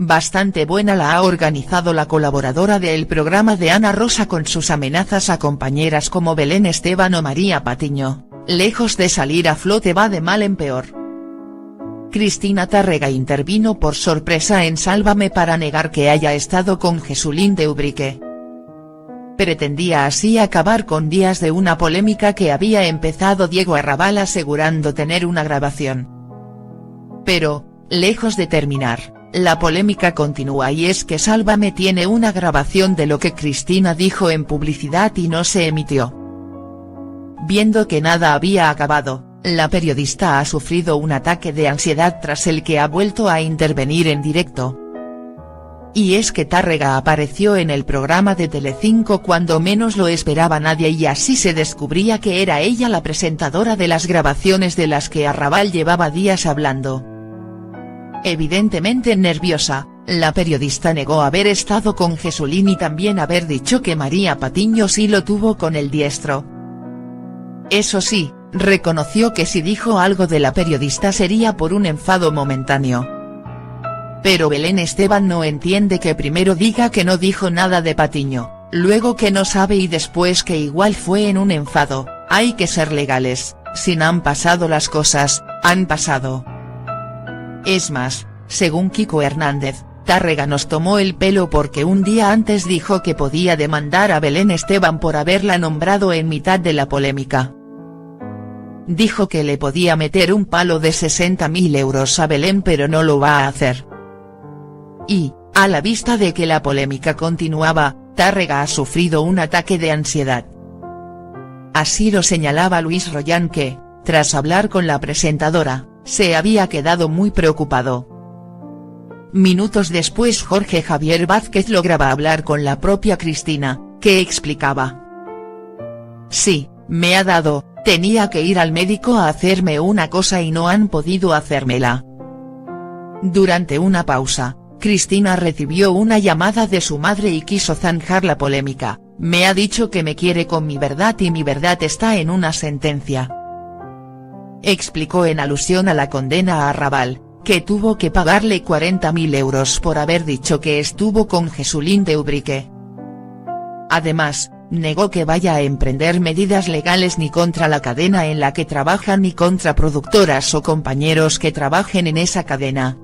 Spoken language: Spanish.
bastante buena la ha organizado la colaboradora del programa de Ana Rosa con sus amenazas a compañeras como Belén Esteban o María Patiño, lejos de salir a flote va de mal en peor. Cristina Tárrega intervino por sorpresa en Sálvame para negar que haya estado con Jesulín de Ubrique. Pretendía así acabar con días de una polémica que había empezado Diego Arrabal asegurando tener una grabación. Pero, lejos de terminar, la polémica continúa y es que Sálvame tiene una grabación de lo que Cristina dijo en publicidad y no se emitió. Viendo que nada había acabado, la periodista ha sufrido un ataque de ansiedad tras el que ha vuelto a intervenir en directo. Y es que Tárrega apareció en el programa de Telecinco cuando menos lo esperaba nadie y así se descubría que era ella la presentadora de las grabaciones de las que Arrabal llevaba días hablando. Evidentemente nerviosa, la periodista negó haber estado con Jesulín y también haber dicho que María Patiño sí lo tuvo con el diestro. Eso sí, reconoció que si dijo algo de la periodista sería por un enfado momentáneo. Pero Belén Esteban no entiende que primero diga que no dijo nada de Patiño, luego que no sabe y después que igual fue en un enfado. Hay que ser legales, si han pasado las cosas, han pasado. Es más, según Kiko Hernández, Tárrega nos tomó el pelo porque un día antes dijo que podía demandar a Belén Esteban por haberla nombrado en mitad de la polémica. Dijo que le podía meter un palo de 60.000 euros a Belén pero no lo va a hacer. Y, a la vista de que la polémica continuaba, Tárrega ha sufrido un ataque de ansiedad. Así lo señalaba Luis Royan que, tras hablar con la presentadora, se había quedado muy preocupado. Minutos después Jorge Javier Vázquez lograba hablar con la propia Cristina, que explicaba. Sí, me ha dado, tenía que ir al médico a hacerme una cosa y no han podido hacérmela. Durante una pausa, Cristina recibió una llamada de su madre y quiso zanjar la polémica. Me ha dicho que me quiere con mi verdad y mi verdad está en una sentencia. Explicó en alusión a la condena a Arrabal, que tuvo que pagarle 40.000 euros por haber dicho que estuvo con Jesulín de Ubrique. Además, negó que vaya a emprender medidas legales ni contra la cadena en la que trabaja ni contra productoras o compañeros que trabajen en esa cadena.